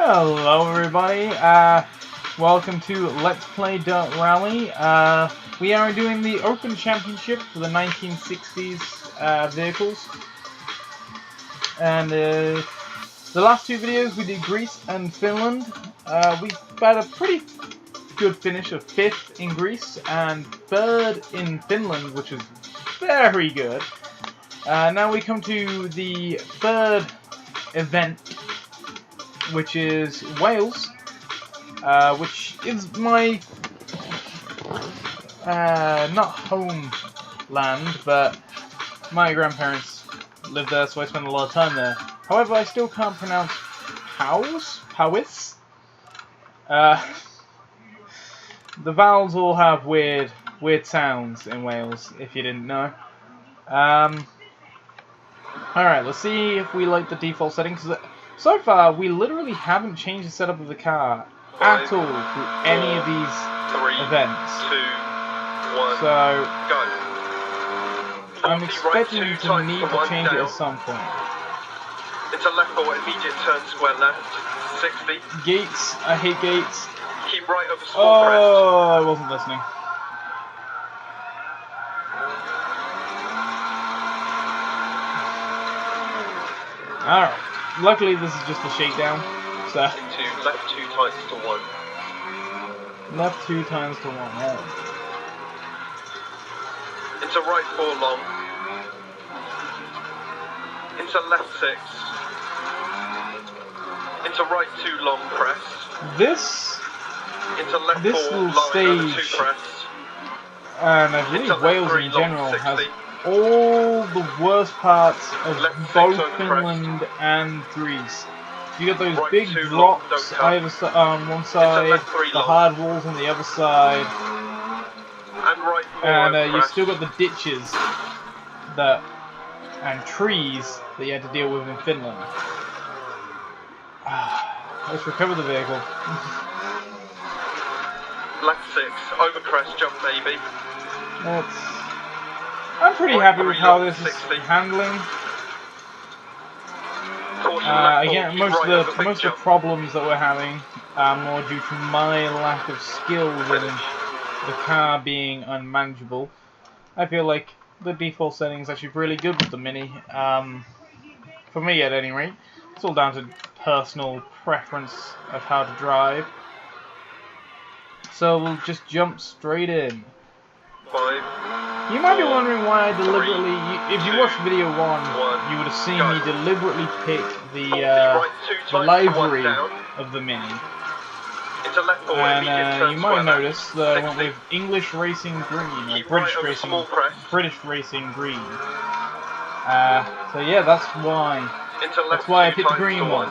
Hello everybody, welcome to Let's Play Dirt Rally. We are doing the Open Championship for the 1960s vehicles. And the last two videos we did Greece and Finland. We had a pretty good finish of 5th in Greece and 3rd in Finland, which is very good. Now we come to the 3rd event, which is Wales, which is my, not homeland, but my grandparents lived there, so I spent a lot of time there. However, I still can't pronounce Powys. The vowels all have weird sounds in Wales, if you didn't know. Alright, let's see if we like the default settings. So far, we literally haven't changed the setup of the car at all through any of these events. 2, 1, so, go. I'm expecting to need to change it at some point. Into left for immediate turn square left, 60. Gates, I hate gates. Keep right over small crest. Oh, I wasn't listening. Alright. Luckily, this is just a shakedown, so... Into left 2 times to 1. Left 2 times to 1, oh. Into right 4 long. Into left 6. Into right 2 long crest. This into left 4 little long stage, 2 crests. and I believe Wales in general, has all the worst parts of both Finland and Greece. You got those big drops either on one side, the hard walls on the other side, and you still got the ditches and trees that you had to deal with in Finland. Let's recover the vehicle. Left 6, over crest, jump maybe. I'm pretty happy with how this is handling. Again, most of the problems that we're having are more due to my lack of skill than the car being unmanageable. I feel like the default settings are actually really good with the Mini. For me, at any rate. It's all down to personal preference of how to drive. So we'll just jump straight in. 5. You might be wondering why I deliberately, if you watched video 1, you would have seen me deliberately pick the livery of the Mini. And you might notice that I went with English Racing Green, or British Racing Green. So yeah, that's why I picked the green one.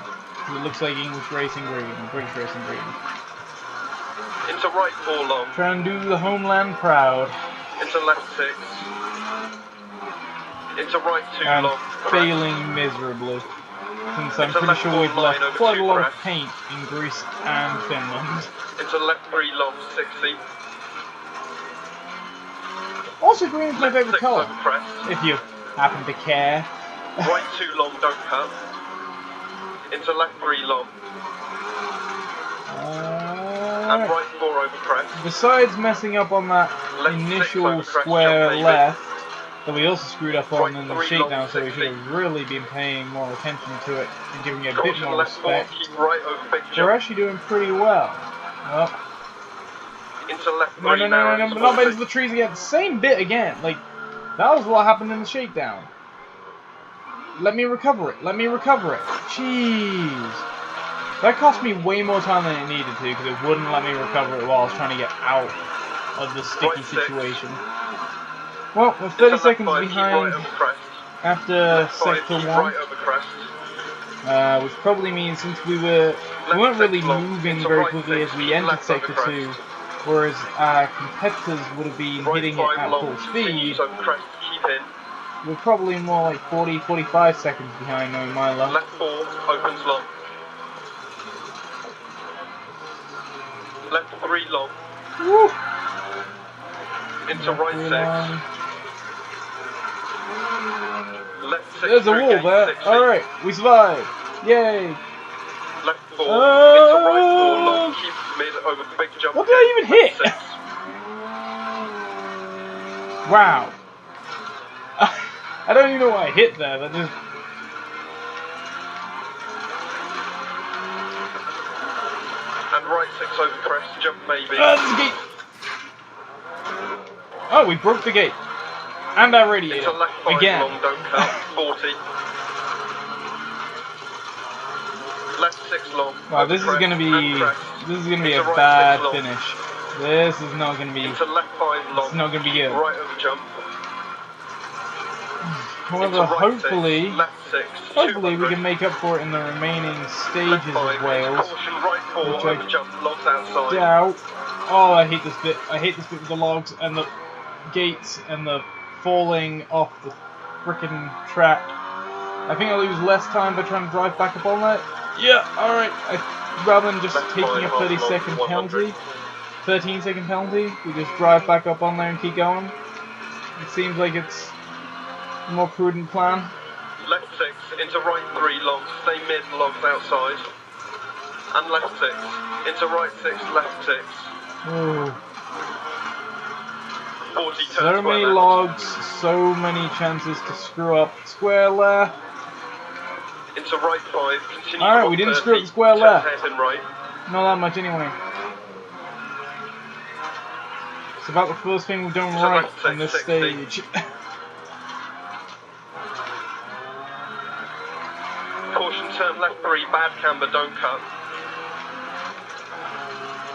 It looks like English Racing Green, or British Racing Green. Into right 4 long. Trying to do the homeland proud. Into left 6. Into right 2 and long. Failing miserably. Since I'm pretty sure we've left quite a lot of paint in Greece and Finland. Into left 3 long, 60. Also, green is my favourite colour, if you happen to care. Right 2 long, don't cut. Into left 3 long. And right 4 over crest. Besides messing up on that initial square left, that we also screwed up on in the shakedown, so we should have really been paying more attention to it and giving it a bit more respect. We're actually doing pretty well. Oh. No, not into the trees again. Same bit again. Like, that was what happened in the shakedown. Let me recover it. Jeez. That cost me way more time than it needed to, because it wouldn't let me recover it while I was trying to get out of the sticky situation. Well, we're 30 seconds behind after Sector 1, which probably means since we weren't really moving very quickly as we entered Sector 2, whereas our competitors would have been hitting it at full speed, we're probably more like 40-45 seconds behind, knowing my luck. Left 4 opens long. Left 3 long. Woo. Into right 6. Left 6. There's a wall there. Alright, we survived. Yay. Left 4, into right 4, long, keep mid over big jump. What did I even hit? 6. Wow. I don't even know what I hit there. That just. And right 6 over crest, jump maybe. There's a gate. Oh, we broke the gate. And our radiator. Into left 5 again. long, don't cut. 40. Left 6 long. Wow, this is gonna be a right bad 6 long. finish. This is not gonna be. Into left 5 long. It's not gonna be good. Right over jump. However, Into right hopefully, 6, left 6, hopefully we 200. can make up for it in the remaining Left stages 5, of Wales. caution, right 4 which over jump, logs outside. Doubt. Oh, I hate this bit. I hate this bit with the logs and the gates and the falling off the frickin' track. I think I'll lose less time by trying to drive back up on that. Yeah, alright. Rather than just Left taking a 5, 30-second 100. penalty, 13-second penalty, we just drive back up on there and keep going. It seems like it's a more prudent plan. Left 6, into right 3 long, stay mid, logs outside. And left 6, into right 6, left 6. Ooh. 40 turns So many left. logs, so many chances to screw up. Square left. Into right 5, continue. Alright, we didn't screw up the square turn left. head and right. Not that much anyway. It's about the first thing we've done So right left on this 60. stage. Caution, turn left 3, bad camber, don't cut.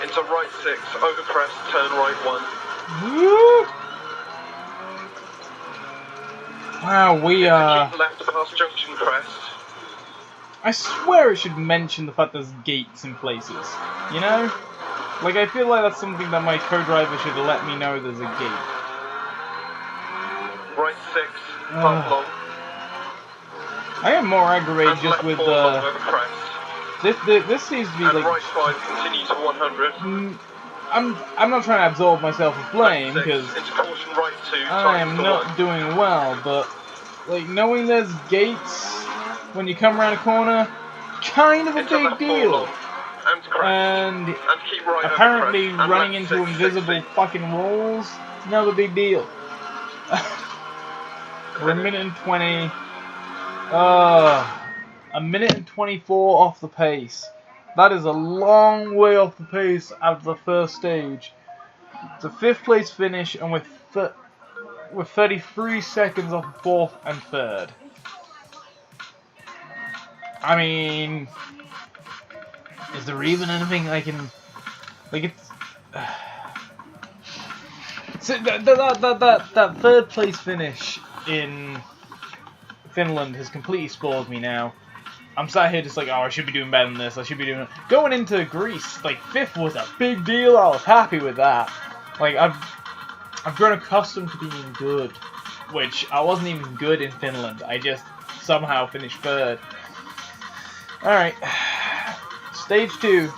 Into right 6, over crest, turn right 1. Woo! Wow, we Keep left past junction crest. I swear it should mention the fact there's gates in places. You know? Like, I feel like that's something that my co-driver should let me know there's a gate. Right 6, half long. I am more aggravated And just left with 4 long over crest. this seems to be And like right 5, continue to 100. I'm not trying to absolve myself of blame Left 6, because into caution right 2, I am tightens to not 1. doing well, but like knowing there's gates when you come around a corner, kind of a Into big left 4 deal. long, and crest. And And keep right apparently over crest. And running left into 6, invisible 60. fucking walls, another big deal. We're a minute and 20. A minute and 24 off the pace. That is a long way off the pace after the first stage. It's a 5th place finish, and with 33 seconds off 4th and 3rd. I mean, is there even anything I can, like, it's so that 3rd place finish in Finland has completely spoiled me now. I'm sat here just like, oh, I should be doing better than this. I should be doing. Going into Greece, like 5th was a big deal. I was happy with that. Like I've grown accustomed to being good, which I wasn't even good in Finland. I just somehow finished 3rd. All right, stage 2.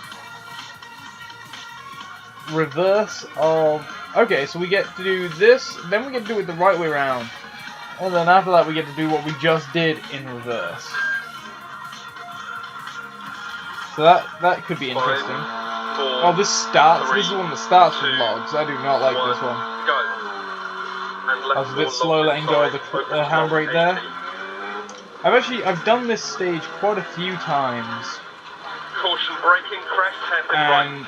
Reverse of. Okay, so we get to do this, then we get to do it the right way around, and then after that we get to do what we just did in reverse. So that could be interesting. 5, 4, Oh, this starts. 3, This is one that starts with 2, logs. I do not like 1, this one. Go. And left I was a bit 4 slow long letting go of inside, the handbrake there. I've done this stage quite a few times, Caution, braking, crest, hairpin and right.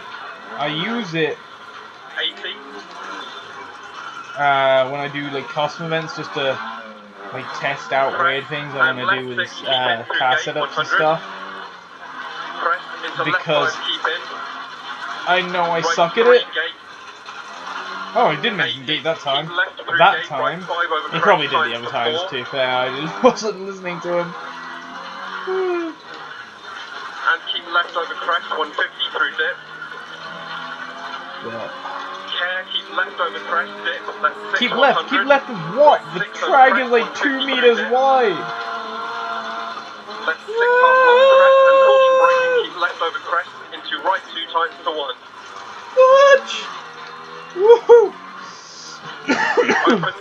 I use it 80. when I do like custom events just to like test out weird things I want to do with this car setups and stuff. Crest into Because left 5, keep in. I know I Right suck at 3, it. gate. Oh, I did mention 80, gate that time. keep left through That gate, time. right 5 over He crest, probably did the tightens other to times 4. too, fair. I just wasn't listening to him. And keep left over crest, 150 through dip. Yeah. Care, keep left over crest, dip, left 6, Keep 100. left of what? Right The 6 over track crest, is like 2 150 meters through dip. wide. Left 6 half long crest and caution braking, keep left over crest into right 2 tightens to 1. What? Woohoo! Open.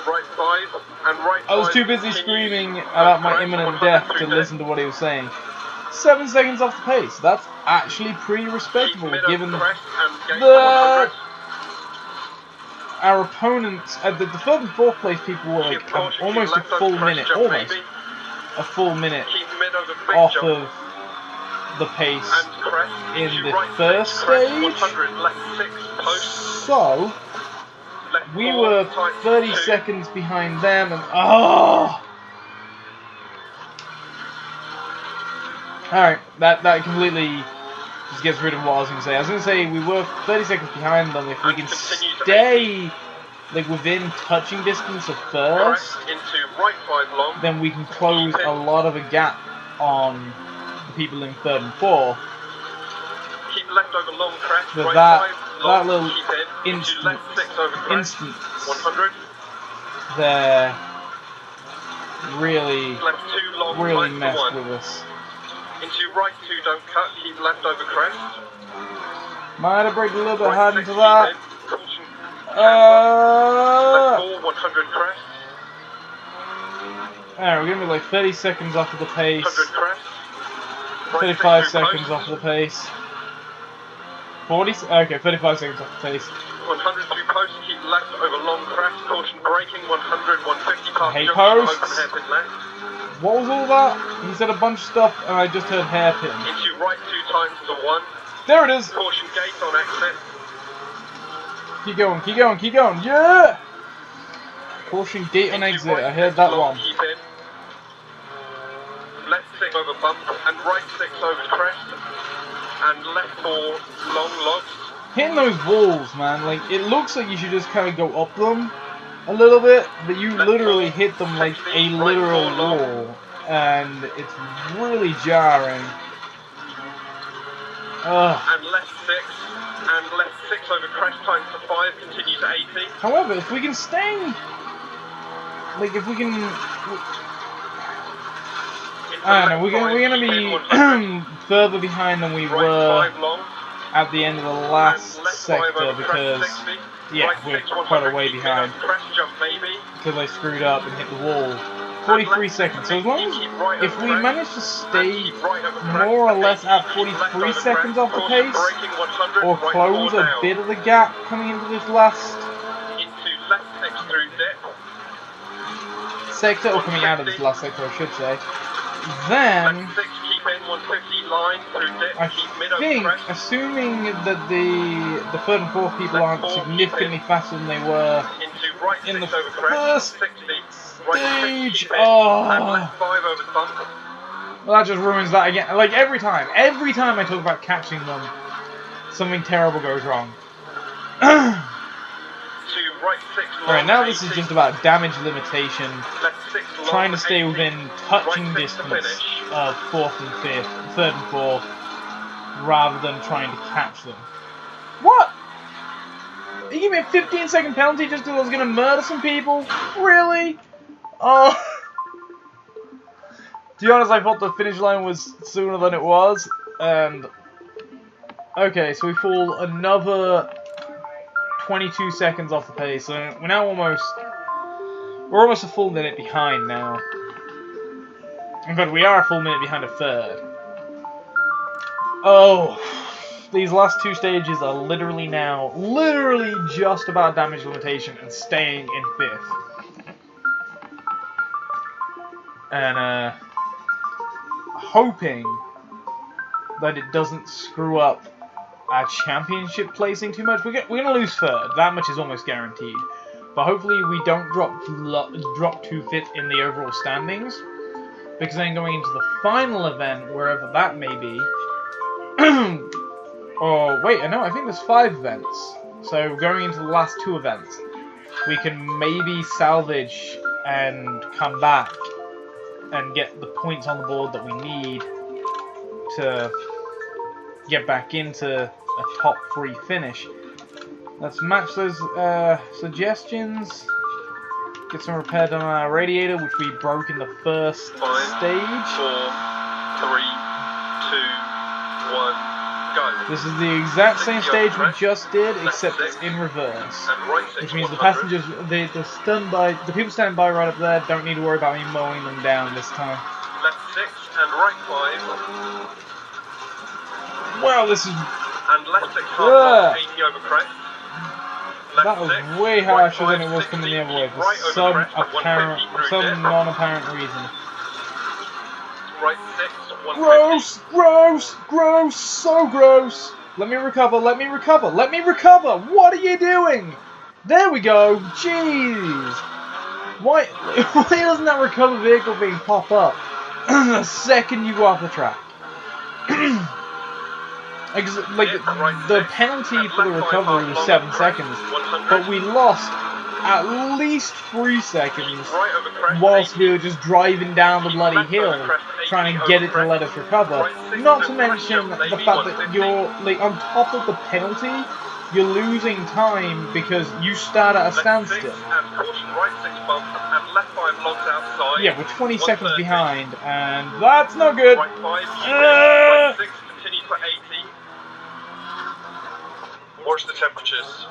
Right 5 and right 5 I was was too busy screaming about my imminent death to listen to what he was saying. 7 seconds off the pace. That's actually pretty respectable, given the our opponents, the third and fourth place people were like almost a full minute, off of the pace in the first stage. So we were 30 seconds behind them, and alright, that completely just gets rid of what I was going to say. I was going to say we were 30 seconds behind them. If we can stay like within touching distance of first, then we can close a lot of a gap on the people in third and fourth. But that little instance there really messed with us. Into right 2, don't cut, keep left over crest. Might have braked a little bit hard into that. Left 4, 100 crest. Alright, we're going to be like 30 seconds off of the pace. 100 crest. 35 seconds off of the pace. 35 seconds off the pace. 100 through post, keep left over long crest. Caution braking, 100, 150 past Hey, junction, posts. open hairpin left. What was all that? He said a bunch of stuff, and I just heard hairpin. Into right 2 times to 1. There it is! Caution gate on exit. Keep going, keep going, keep going. Yeah! Caution gate on exit. I heard that one. Keep in. Left 6 over bump, and right 6 over crest. And left 4 long logs. Hitting those walls, man, like, it looks like you should just kind of go up them a little bit, but you literally hit them like a literal wall, and it's really jarring. And left 6, and left 6 over crest times to 5, continue to 80. However, if we can stay, like, if we can, I don't know, we're gonna be further behind than we were at the end of the last sector because, yeah, we're quite a way behind because I screwed up and hit the wall. 43 seconds. So as long as if we manage to stay more or less at 43 seconds off the pace, or close a bit of the gap coming into this last sector, or coming out of this last sector, I should say, then I think, assuming that the third and fourth people aren't significantly faster than they were in the first stage, well, that just ruins that again. Like every time I talk about catching them, something terrible goes wrong. Alright, now this is just about damage limitation, trying to stay within touching distance of third and fourth, rather than trying to catch them. What? You gave me a 15-second penalty just because I was going to murder some people? Really? Oh. To be honest, I thought the finish line was sooner than it was, and... Okay, so we fall another 22 seconds off the pace, so we're now almost a full minute behind now. In fact, we are a full minute behind a third. Oh, these last two stages are literally just about damage limitation and staying in fifth. And hoping that it doesn't screw up our championship placing too much. We're gonna lose third. That much is almost guaranteed. But hopefully we don't drop 2 feet in the overall standings, because then going into the final event, wherever that may be. Oh wait, no, I think there's 5 events. So going into the last 2 events, we can maybe salvage and come back and get the points on the board that we need to get back into a top 3 finish. Let's match those suggestions. Get some repair done on our radiator, which we broke in the first stage. 5, 4, 3, 2, 1, go. This is the exact same 60 stage we over just did, left except 6, it's in reverse. and right 6, Which means the 100. passengers, the people standing by right up there don't need to worry about me mowing them down this time. Left 6 and right 5. Wow, this is... And left 6 half long, 80 over crest. Left That was 6, way right harsher 5, than it was 60, coming the other way keep for right over some crest, 150 through dip. non-apparent reason. Right 6, 150. Gross! Gross! Gross! So gross! Let me recover, let me recover, let me recover! What are you doing? There we go! Jeez! Why doesn't that recover vehicle thing pop up the second you go off the track? Like, the penalty for the recovery was 7 seconds, but we lost at least 3 seconds whilst we were just driving down the bloody hill trying to get it to let us recover. Not to mention the fact that you're, like, on top of the penalty, you're losing time because you start at a standstill. Yeah, we're 20 seconds behind, and that's not good. Right 6, continue for 80. Watch the temperatures.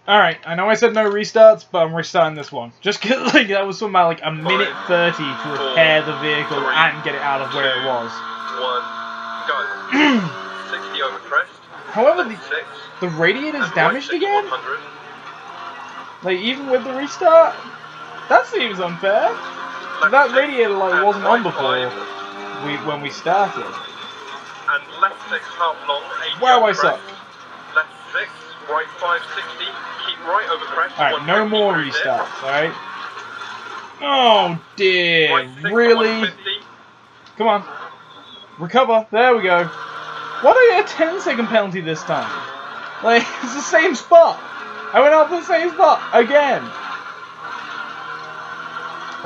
Alright, I know I said no restarts, but I'm restarting this one. Just cause, like, that was something like a minute 30 to repair the vehicle and get it out of where it was. 1, go. 60 over crest. However, the radiator's damaged again? 100. Like, even with the restart? That seems unfair. That radiator light wasn't on before when we started. And left 6 half long, 80 wow, over I suck. Left 6, right 5, 60, keep right over crest. Alright, no more restarts, alright? Oh dear, right 6, really? Come on. Recover, there we go. Why do I get a 10-second penalty this time? Like, it's the same spot. I went off the same spot again.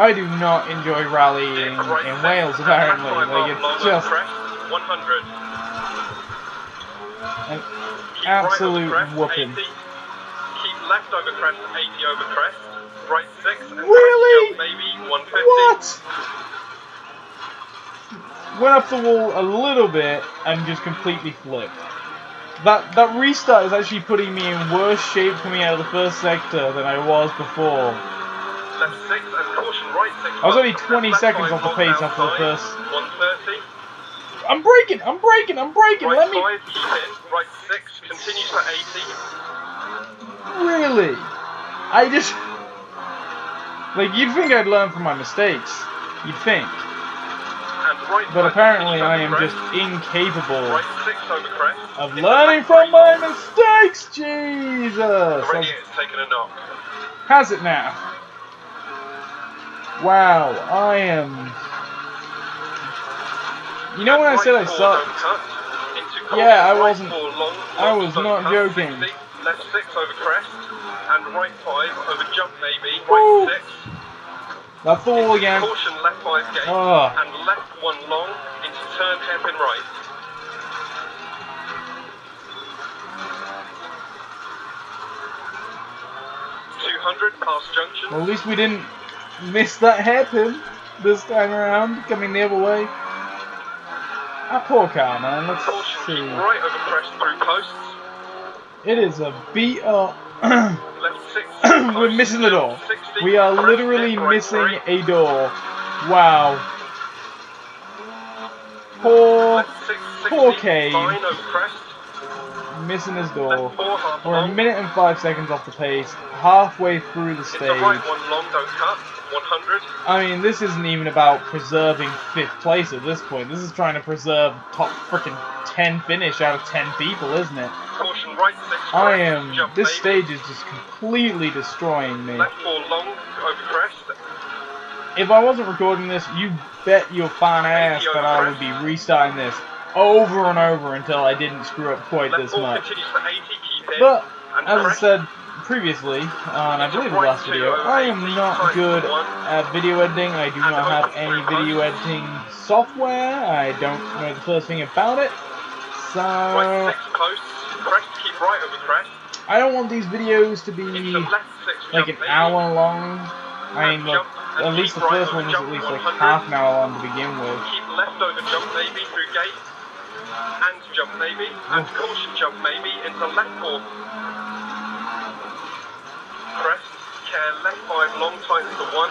I do not enjoy rallying in Wales, apparently. Like, it's just 100. an absolute whooping. Keep left over crest, 80 over crest. Right 6, and really? jump, maybe 150. What? Went up the wall a little bit and just completely flipped. That restart is actually putting me in worse shape coming out of the first sector than I was before. Left 6 and caution right 6. I was only 20 seconds off the pace after the first. 130. I'm braking! I'm braking! I'm braking! Right Let me. 5, keep in. Right 6 continues for 80. Really? I just. Like, you'd think I'd learn from my mistakes. You'd think. But apparently I am just incapable of learning from my mistakes! Jesus! The radiator's taken a knock. Has it now? Wow, I am... You know when I said I sucked? Yeah, I wasn't... I was not joking. Left 6 over crest, and right 5 over jump maybe, right 6. That's the wall again. Caution left 5 gate, and left 1 long into turn hairpin right. 200 past junction. Well, at least we didn't miss that hairpin this time around, coming the other way. Ah, poor car, man. Let's see. Right over crest through posts. It is a beat up. Left 6. We're missing the door. We are literally missing a door. Wow. Poor Cave. Missing his door. We're a minute and 5 seconds off the pace. Halfway through the stage. I mean, this isn't even about preserving 5th place at this point. This is trying to preserve top frickin' 10 finish out of 10 people, isn't it? I am... This stage is just completely destroying me. If I wasn't recording this, you bet your fine ass that I would be restarting this over and over until I didn't screw up quite this much. But, as I said previously, on I believe the last video, I am not good at video editing. I do not have any video editing software. I don't know the first thing about it. So, I don't want these videos to be like an hour long. I mean, look, at least the first one was at least like half an hour long to begin with. Keep left over jump maybe through gate. And jump maybe. And caution jump maybe into left 4. Crest. Care left 5 long tightens to 1.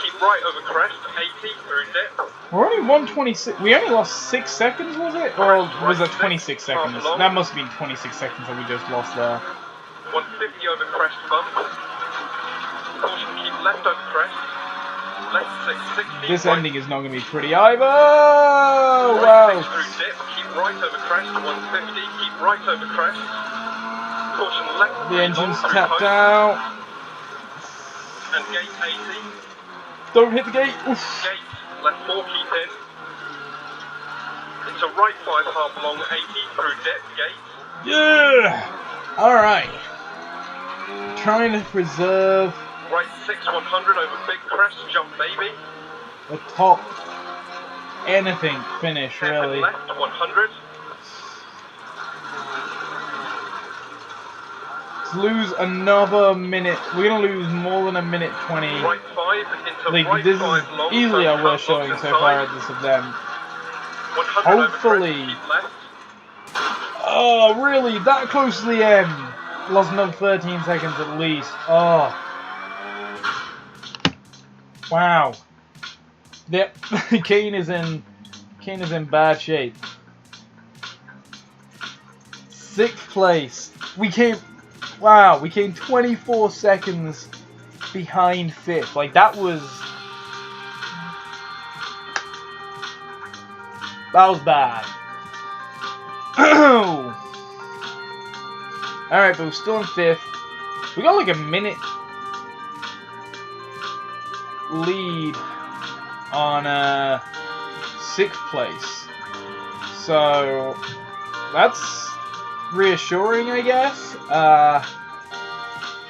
Keep right over crest. 80 through dip. We're only 126. We only lost 6 seconds, was it? Or was that 26 seconds? That must have been 26 seconds that we just lost there. 150 over crest bump. Caution, keep left over crest. Left 660. This right. ending is not going to be pretty either. Wow. Right 6 through dip. Keep right over crest. 150. Keep right over crest. Caution, left. The engine's tapped out. And gate 80. Don't hit the gate. Oof. Gate. Left 4, keep in. Into right 5 half long 80 through dip. Gate. Yeah. All right. Trying to preserve right 6 100 over big crest jump baby. the top anything finish really. Left 100. To lose another minute, we're gonna lose more than a minute 20. Right 5 into like right this 5 is long, easily our worst cut showing box so inside. far at this event. 100 Hopefully. over crest, keep left. Oh, really? That close to the end? Lost another 13 seconds at least. Oh. Wow. Yep. Kane is in bad shape. 6th place. We came 24 seconds behind 5th. Like that was bad. Alright, but we're still in 5th. We got like a minute lead on 6th place. So that's reassuring, I guess.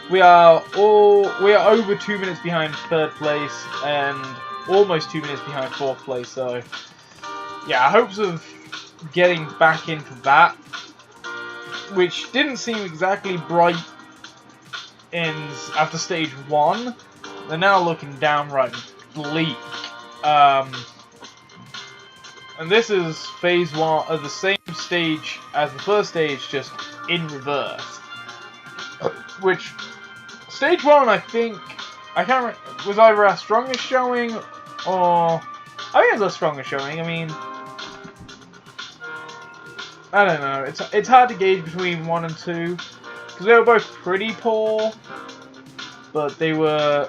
We are over 2 minutes behind 3rd place and almost 2 minutes behind 4th place, so yeah, hopes of getting back into that, which didn't seem exactly bright after stage 1. They're now looking downright bleak. And this is phase 1 of the same stage as the first stage, just in reverse. Which, stage 1, I think, I can't remember, was either our strongest showing, or, I think it was our strongest showing. I mean, I don't know, it's hard to gauge between 1 and 2, because they were both pretty poor, but they were,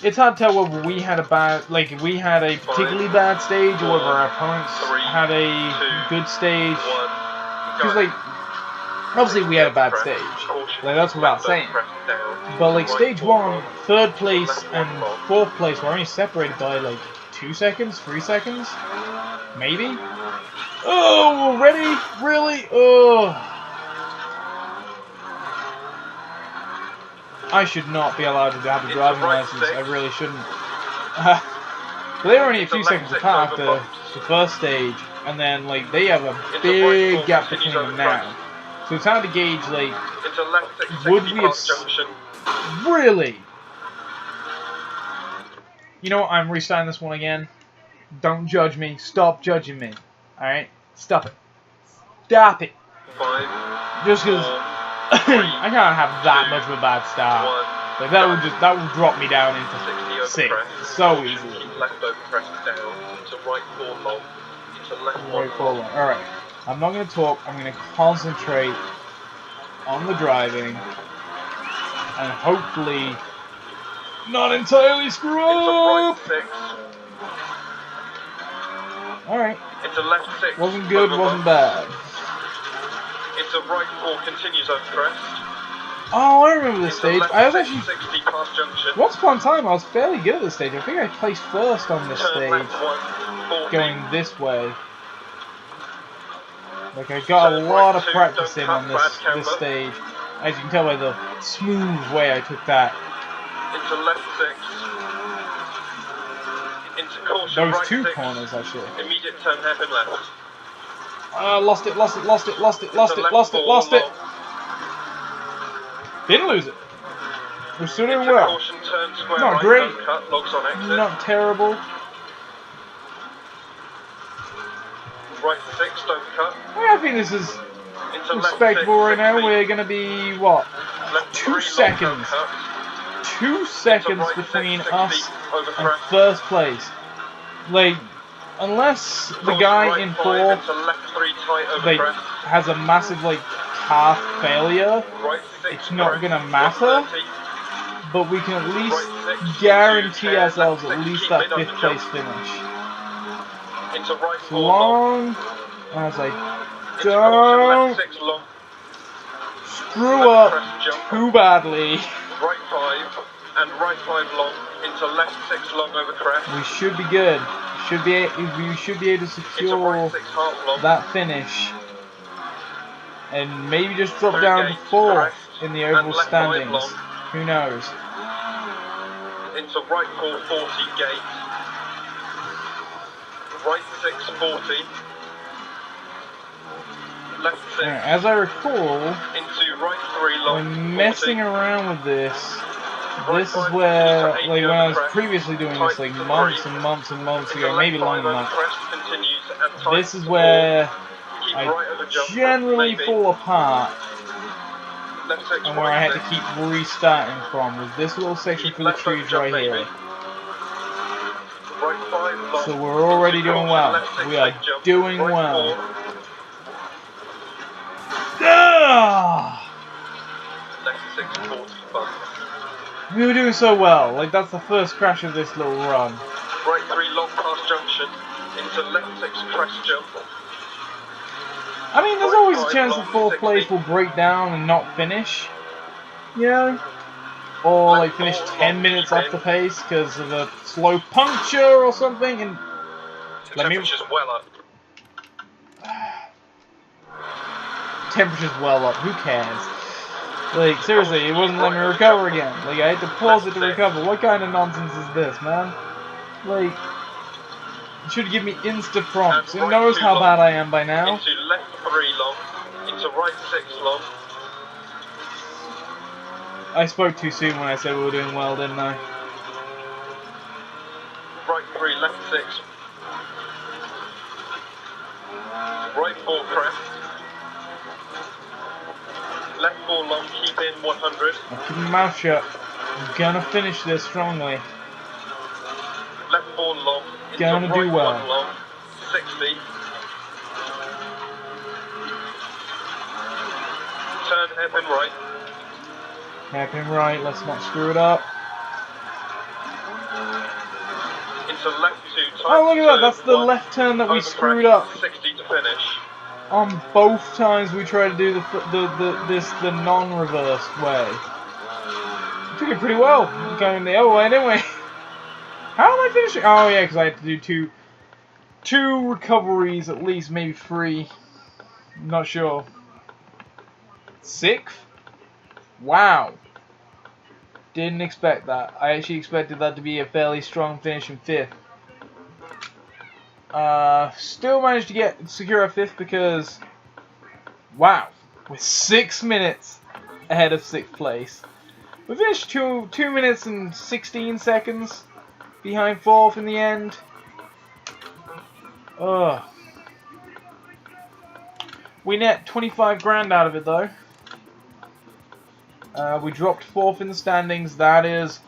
it's hard to tell whether we had a particularly bad stage, or whether our opponents had a good stage. Because, like, obviously we had a bad stage. Like, that's without saying. But, like, stage 1, 3rd place and 4th place were only separated by, like, 2 seconds, 3 seconds? Maybe? Oh, already? Really? Oh. I should not be allowed to have a driving license. I really shouldn't. But they were only a few seconds apart after the first stage, and then like they have a big gap between them now. So it's hard to gauge like, would we have really? You know what? I'm restarting this one again. Don't judge me. Stop judging me. All right? Stop it. Stop it. Just because. I can't have that much of a bad start. Like that would drop me down into 6th so easily. Left over press down to right 4 long, to left 1 right 4 long. All right. I'm not going to talk. I'm going to concentrate on the driving and hopefully not entirely screw up. All right. Into left 6. Wasn't good. Wasn't bad. Into right 4 continues over crest. Oh, I remember this stage. I was actually 60 past junction. once upon a time I was fairly good at this stage. I think I placed first on this stage, going this way. Like I got a lot of practice in on this stage. As you can tell by the smooth way I took that. Into left 6. Into caution. Those right 2 6. corners actually. Immediate turn hairpin left. Lost it. Didn't lose it. We're still doing Into well. caution, turn square Not right, great. don't cut, logs on exit. Not terrible. Right 6, don't cut. I think this is Into respectable left right 6, now. 60. We're going to be, what? Left 2 3, long, seconds. don't cut. 2 seconds right between 6, 60, us over and crest. first place. Like, unless the Caution, guy right in 5, 4th into left 3, tight, over like, crest. has a massive like car failure, Right 6, it's not crest, gonna matter. 130. But we can at least Right 6, guarantee into 10, ourselves left at 6, least keep that mid, 5th under place jump. finish. Into right As 4, long. long as I Into caution, left don't 6, long. screw up too badly, Right 5 and right 5 long into left 6 long over crest. we should be good. We should be able to Into secure right 6 half long. that finish, and maybe just drop Through down to gate, 4th crest, in the and overall left 5 standings. long. Who knows? Into right 4 40 gate. Right 6 40. Left 6. Now, as I recall, Into right 3 long. when 40. messing around with this, Right this is 5 where, into 80 like, when I was over crest. previously doing Tight this, like, to months 3. and months and months Into ago, left maybe 5 longer than over that, crest continues and tight this is to where 4. Keep I right over jump. generally Maybe. fall apart, Left 6 and where I right had 6. to keep restarting from, was this little section Keep for the left over trees jump, right maybe. here. Right 5 long. So we're already Into doing caution, well. left 6 We are big jump. doing Right well. 4. Ah! Left 6 40 bump. We were doing so well. Like, that's the first crash of this little run. Right 3 long past junction. Into left 6 crest jump. I mean, there's Right always a 5 chance long, that 4th 60. place will break down and not finish. You know? Or, like, Left finish 4 10 long, minutes keep off in. the pace because of a slow puncture or something, and Temperature's well up. temperature's well up, who cares? Like, seriously, it wasn't letting me recover again. Like, I had to pause it to recover. What kind of nonsense is this, man? Like, it should give me insta prompts. It knows how bad I am by now. Into left 3 long. Into right 6 long. I spoke too soon when I said we were doing well, didn't I? Right 3 left 6. Right 4 crest. Left 4 long, keep in 100. I'll keep my mouth shut. I'm gonna finish this strongly. Left 4 long. Into Gonna right do well. 1 long. 60. Turn hairpin right. Hairpin right, let's not screw it up. Into left 2 tight. Oh, look at that, turn that's the 1. left turn that we Over screwed crest, up. 60 to finish. On both times we tried to do the non-reversed way. We took it pretty well, going the other way, didn't we? How am I finishing? Oh yeah, because I had to do two recoveries at least, maybe 3. I'm not sure. 6th? Wow. Didn't expect that. I actually expected that to be a fairly strong finish in 5th. Still managed to secure a 5th because, wow, we're 6 minutes ahead of 6th place. We finished 2 minutes and 16 seconds behind 4th in the end. Ugh. We net 25 grand out of it though. We dropped 4th in the standings. That is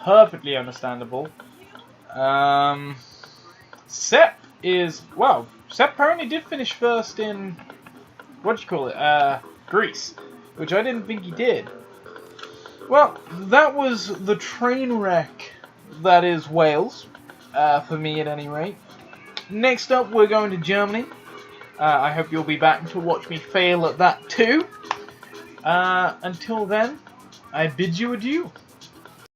perfectly understandable. Sepp is, well, Sepp apparently did finish 1st in, Greece, which I didn't think he did. Well, that was the train wreck that is Wales, for me at any rate. Next up, we're going to Germany. I hope you'll be back to watch me fail at that too. Until then, I bid you adieu.